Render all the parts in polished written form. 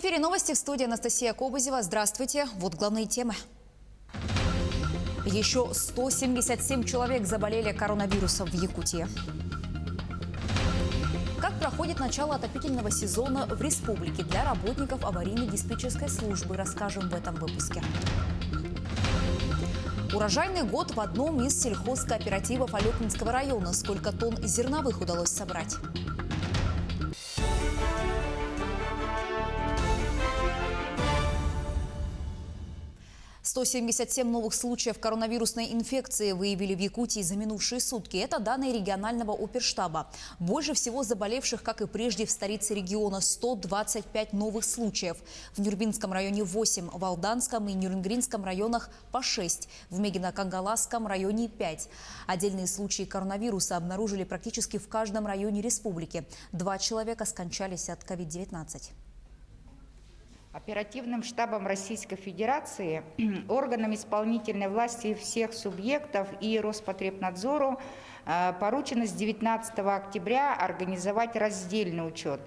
эфире новости, в студии Анастасия Кобызева. Здравствуйте. Вот главные темы. Еще 177 человек заболели коронавирусом в Якутии. Как проходит начало отопительного сезона в республике для работников аварийно-диспетчерской службы, расскажем в этом выпуске. Урожайный год в одном из сельхозкооперативов Алекминского района. Сколько тонн зерновых удалось собрать? – 177 новых случаев коронавирусной инфекции выявили в Якутии за минувшие сутки. Это данные регионального оперштаба. Больше всего заболевших, как и прежде, в столице региона – 125 новых случаев. В Нюрбинском районе 8, в Алданском и Нюрнгринском районах по 6, в Мегино-Кангаласском районе 5. Отдельные случаи коронавируса обнаружили практически в каждом районе республики. 2 человека скончались от COVID-19. Оперативным штабом Российской Федерации, органам исполнительной власти всех субъектов и Роспотребнадзору поручено с 19 октября организовать раздельный учет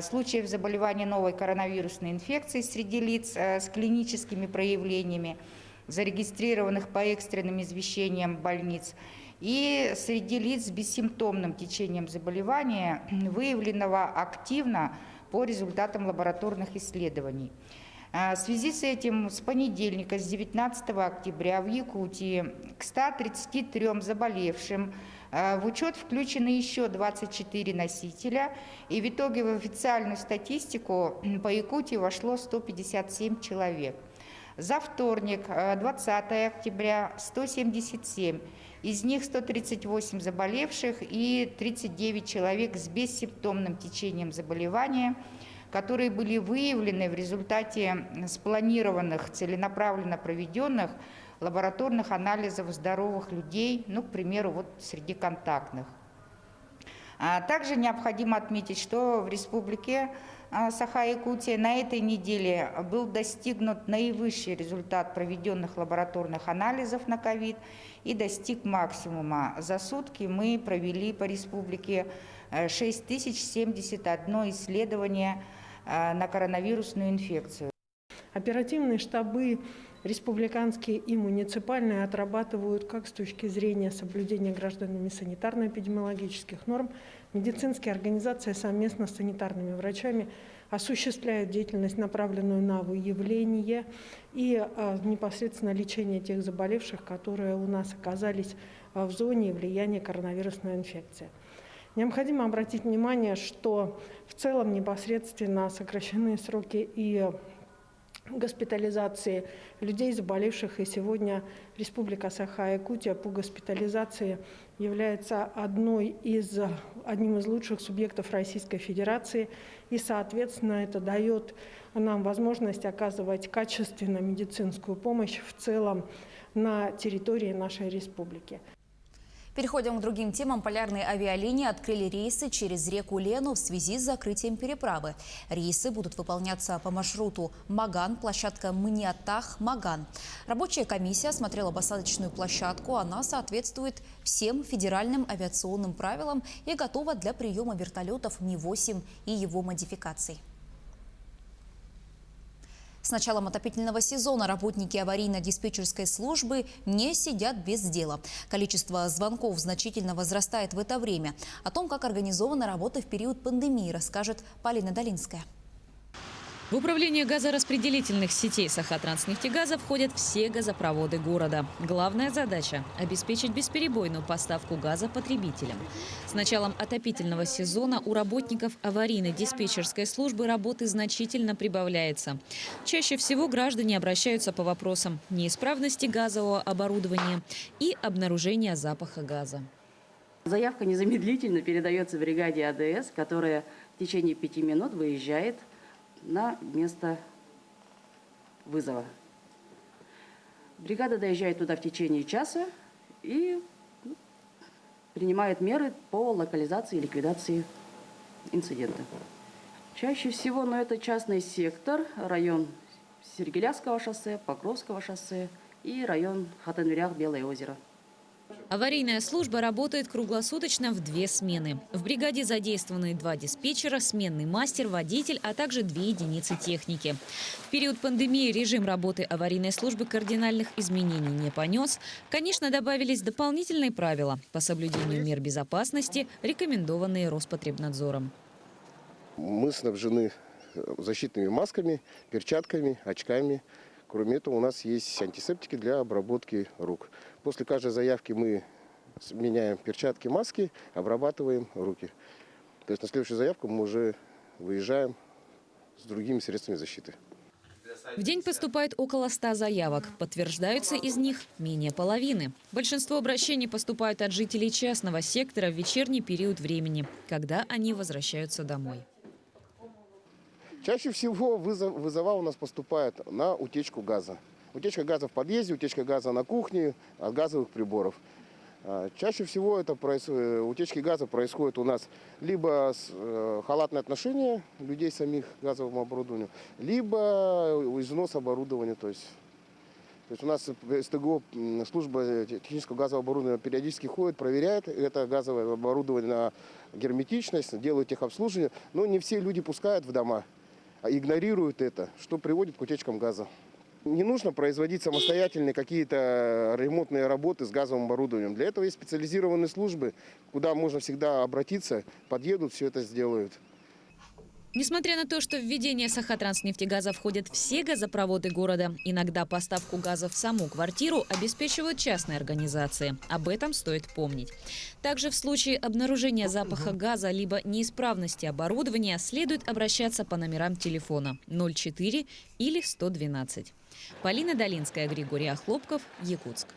случаев заболевания новой коронавирусной инфекцией среди лиц с клиническими проявлениями, зарегистрированных по экстренным извещениям больниц, и среди лиц с бессимптомным течением заболевания, выявленного активно по результатам лабораторных исследований. В связи с этим с понедельника, с 19 октября в Якутии к 133 заболевшим в учет включены еще 24 носителя, и в итоге в официальную статистику по Якутии вошло 157 человек. За вторник, 20 октября, 177. Из них 138 заболевших и 39 человек с бессимптомным течением заболевания, которые были выявлены в результате спланированных, целенаправленно проведенных лабораторных анализов здоровых людей, ну, к примеру, вот среди контактных. Также необходимо отметить, что в республике Саха-Якутия на этой неделе был достигнут наивысший результат проведенных лабораторных анализов на ковид и достиг максимума. За сутки мы провели по республике 6071 исследование на коронавирусную инфекцию. Оперативные штабы республиканские и муниципальные отрабатывают как с точки зрения соблюдения гражданами санитарно-эпидемиологических норм. Медицинские организации совместно с санитарными врачами осуществляют деятельность, направленную на выявление и непосредственно лечение тех заболевших, которые у нас оказались в зоне влияния коронавирусной инфекции. Необходимо обратить внимание, что в целом непосредственно сокращены сроки и госпитализации людей, заболевших, и сегодня Республика Саха-Якутия по госпитализации является одним из лучших субъектов Российской Федерации, и, соответственно, это дает нам возможность оказывать качественную медицинскую помощь в целом на территории нашей республики. Переходим к другим темам. Полярные авиалинии открыли рейсы через реку Лену в связи с закрытием переправы. Рейсы будут выполняться по маршруту Маган, площадка Маниатах-Маган. Рабочая комиссия осмотрела посадочную площадку. Она соответствует всем федеральным авиационным правилам и готова для приема вертолетов Ми-8 и его модификаций. С началом отопительного сезона работники аварийно-диспетчерской службы не сидят без дела. Количество звонков значительно возрастает в это время. О том, как организована работа в период пандемии, расскажет Полина Долинская. В управление газораспределительных сетей Сахатранснефтегаза входят все газопроводы города. Главная задача – обеспечить бесперебойную поставку газа потребителям. С началом отопительного сезона у работников аварийно-диспетчерской службы работы значительно прибавляется. Чаще всего граждане обращаются по вопросам неисправности газового оборудования и обнаружения запаха газа. Заявка незамедлительно передается бригаде АДС, которая в течение 5 минут выезжает на место вызова. Бригада доезжает туда в течение часа и принимает меры по локализации и ликвидации инцидента. Чаще всего, это частный сектор, район Сергеляского шоссе, Покровского шоссе и район Хатынверях, Белое озеро. Аварийная служба работает круглосуточно в 2 смены. В бригаде задействованы 2 диспетчера, сменный мастер, водитель, а также 2 единицы техники. В период пандемии режим работы аварийной службы кардинальных изменений не понес. Конечно, добавились дополнительные правила по соблюдению мер безопасности, рекомендованные Роспотребнадзором. Мы снабжены защитными масками, перчатками, очками. Кроме этого, у нас есть антисептики для обработки рук. После каждой заявки мы меняем перчатки, маски, обрабатываем руки. То есть на следующую заявку мы уже выезжаем с другими средствами защиты. В день поступает около 100 заявок. Подтверждаются из них менее половины. Большинство обращений поступают от жителей частного сектора в вечерний период времени, когда они возвращаются домой. Чаще всего вызова у нас поступает на утечку газа. Утечка газа в подъезде, утечка газа на кухне от газовых приборов. Чаще всего утечки газа происходят у нас либо халатное отношение людей самих к газовому оборудованию, либо износ оборудования. То есть у нас СТГО, служба технического газового оборудования, периодически ходит, проверяет это газовое оборудование на герметичность, делают техобслуживание. Но не все люди пускают в дома, а игнорируют это, что приводит к утечкам газа. Не нужно производить самостоятельные какие-то ремонтные работы с газовым оборудованием. Для этого есть специализированные службы, куда можно всегда обратиться, подъедут, все это сделают. Несмотря на то, что в ведение Сахатранснефтегаза входят все газопроводы города, иногда поставку газа в саму квартиру обеспечивают частные организации. Об этом стоит помнить. Также в случае обнаружения запаха газа либо неисправности оборудования следует обращаться по номерам телефона 04 или 112. Полина Долинская, Григорий Охлопков, Якутск.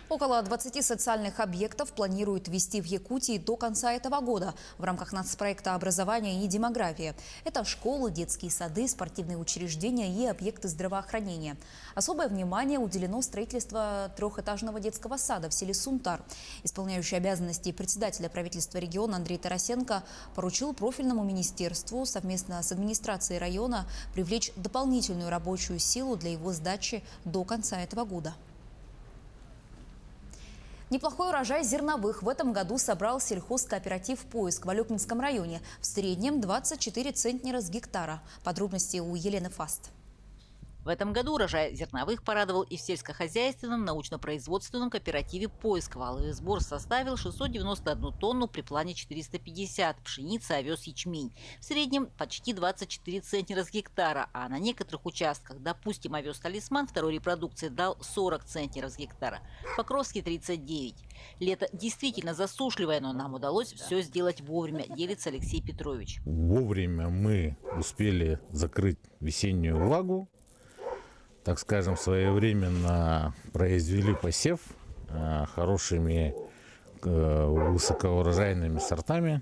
Около 20 социальных объектов планируют ввести в Якутии до конца этого года в рамках нацпроекта «Образование и демография». Это школы, детские сады, спортивные учреждения и объекты здравоохранения. Особое внимание уделено строительству 3-этажного детского сада в селе Сунтар. Исполняющий обязанности председателя правительства региона Андрей Тарасенко поручил профильному министерству совместно с администрацией района привлечь дополнительную рабочую силу для его сдачи до конца этого года. Неплохой урожай зерновых в этом году собрал сельхозкооператив «Поиск» в Алекминском районе. В среднем 24 центнера с гектара. Подробности у Елены Фаст. В этом году урожай зерновых порадовал и в сельскохозяйственном научно-производственном кооперативе «Поиск». Валовый сбор составил 691 тонну при плане 450, пшеница, овес, ячмень. В среднем почти 24 центнера с гектара, а на некоторых участках, допустим, овес «Талисман» второй репродукции дал 40 центнеров с гектара, Покровский – 39. Лето действительно засушливое, но нам удалось все сделать вовремя, делится Алексей Петрович. Вовремя мы успели закрыть весеннюю влагу. Так скажем, своевременно произвели посев хорошими высокоурожайными сортами.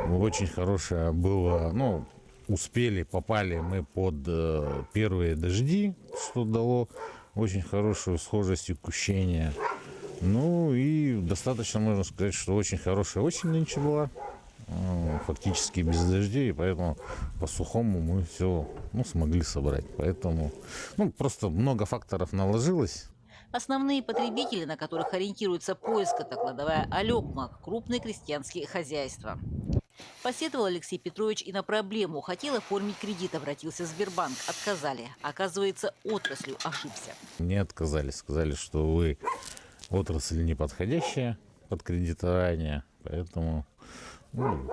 Очень хорошее было, попали мы под первые дожди, что дало очень хорошую схожесть и кущение. И достаточно можно сказать, что очень хорошая осень нынче была. Фактически без дождей, и поэтому по сухому мы все смогли собрать. Поэтому просто много факторов наложилось. Основные потребители, на которых ориентируется «Поиск», это кладовая Алекма, крупные крестьянские хозяйства. Посетовал Алексей Петрович и на проблему. Хотел оформить кредит, обратился в Сбербанк. Отказали. Оказывается, отраслью ошибся. Не отказали. Сказали, что вы отрасль неподходящая под кредитование. Поэтому, в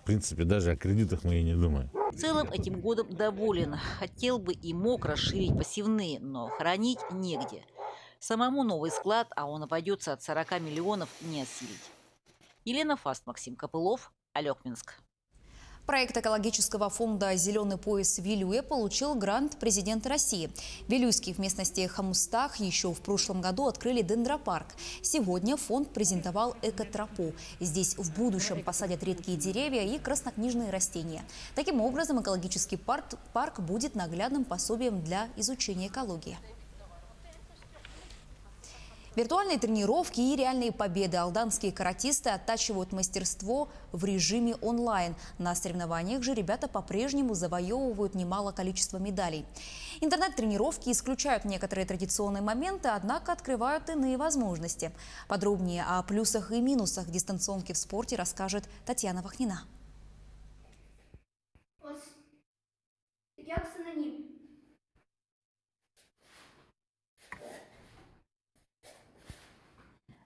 принципе, даже о кредитах мы и не думаем. В целом этим годом доволен. Хотел бы и мог расширить посевные, но хранить негде. Самому новый склад, а он обойдется от 40 миллионов, не осилить. Елена Фаст, Максим Копылов, Алекминск. Проект экологического фонда «Зеленый пояс Вилюя» получил грант президента России. В Вилюйске в местности Хамустах еще в прошлом году открыли дендропарк. Сегодня фонд презентовал экотропу. Здесь в будущем посадят редкие деревья и краснокнижные растения. Таким образом, экологический парк будет наглядным пособием для изучения экологии. Виртуальные тренировки и реальные победы. Алданские каратисты оттачивают мастерство в режиме онлайн. На соревнованиях же ребята по-прежнему завоевывают немало количества медалей. Интернет-тренировки исключают некоторые традиционные моменты, однако открывают иные возможности. Подробнее о плюсах и минусах дистанционки в спорте расскажет Татьяна Вахнина.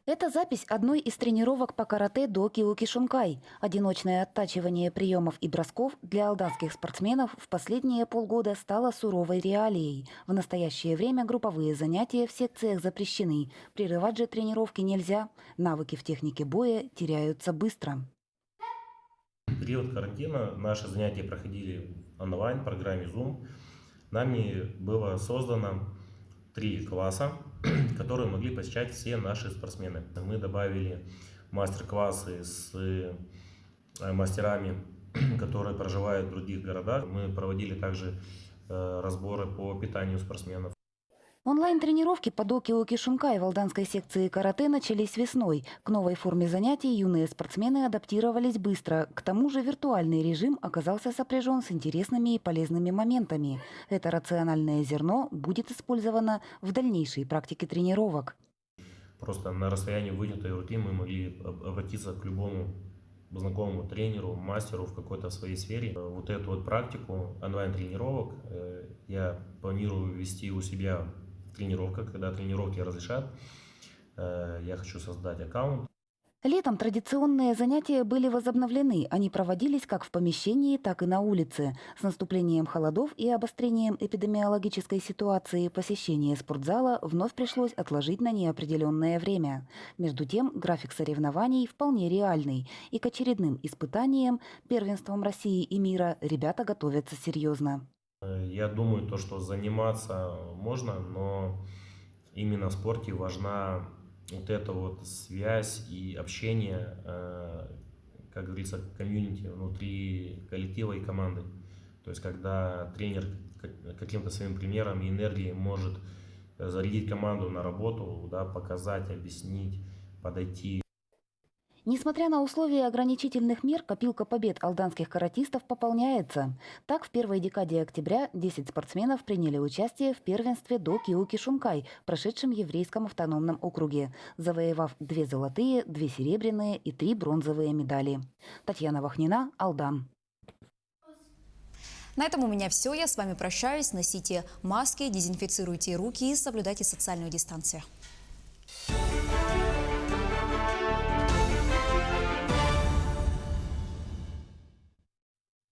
Это запись одной из тренировок по карате до Киокушинкай. Одиночное оттачивание приемов и бросков для алданских спортсменов в последние полгода стало суровой реалией. В настоящее время групповые занятия в секциях запрещены. Прерывать же тренировки нельзя. Навыки в технике боя теряются быстро. В период карантина наши занятия проходили онлайн в программе Zoom. Нами было создано 3 класса, которые могли посещать все наши спортсмены. Мы добавили мастер-классы с мастерами, которые проживают в других городах. Мы проводили также разборы по питанию спортсменов. Онлайн-тренировки по до Киокушинкай в алданской секции карате начались весной. К новой форме занятий юные спортсмены адаптировались быстро. К тому же виртуальный режим оказался сопряжен с интересными и полезными моментами. Это рациональное зерно будет использовано в дальнейшей практике тренировок. Просто на расстоянии вытянутой руки мы могли обратиться к любому знакомому тренеру, мастеру в какой-то своей сфере. Вот эту вот практику онлайн-тренировок я планирую вести у себя в тренировках, когда тренировки разрешат. Я хочу создать аккаунт. Летом традиционные занятия были возобновлены. Они проводились как в помещении, так и на улице. С наступлением холодов и обострением эпидемиологической ситуации посещение спортзала вновь пришлось отложить на неопределенное время. Между тем, график соревнований вполне реальный. И к очередным испытаниям, первенствам России и мира, ребята готовятся серьезно. Я думаю, что заниматься можно, но именно в спорте важна вот эта вот связь и общение, как говорится, комьюнити внутри коллектива и команды. То есть, когда тренер каким-то своим примером и энергией может зарядить команду на работу, да, показать, объяснить, подойти. Несмотря на условия ограничительных мер, копилка побед алданских каратистов пополняется. Так, в первой декаде октября 10 спортсменов приняли участие в первенстве до Киокушинкай, прошедшем еврейском автономном округе, завоевав 2 золотые, 2 серебряные и 3 бронзовые медали. Татьяна Вахнина, Алдан. На этом у меня все. Я с вами прощаюсь. Носите маски, дезинфицируйте руки и соблюдайте социальную дистанцию.